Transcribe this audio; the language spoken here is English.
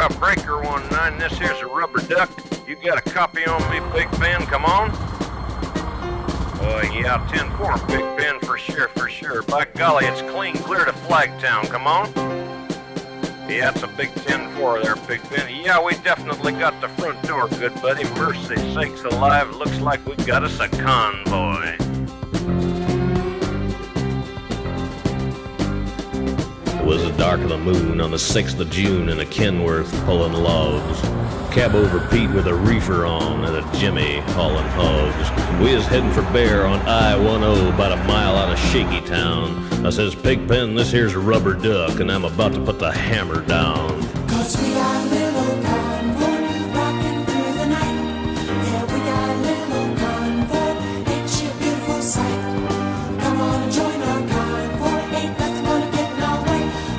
Breaker 19, this here's a Rubber Duck. You got a copy on me, Big Ben, come on? Oh, yeah, 10-4, Big Ben, for sure. By golly, it's clean clear to Flagtown, come on? Yeah, it's a big 10-4 there, Big Ben. Yeah, we definitely got the front door, good buddy. Mercy sakes alive, looks like we got us a convoy. It was the dark of the moon on the 6th of June in a Kenworth pulling logs. Cab over Pete with a reefer on and a Jimmy hauling hogs. We is heading for Bear on I-10 about a mile out of Shaky Town. I says, Pigpen, this here's a Rubber Duck and I'm about to put the hammer down. 'Cause we got little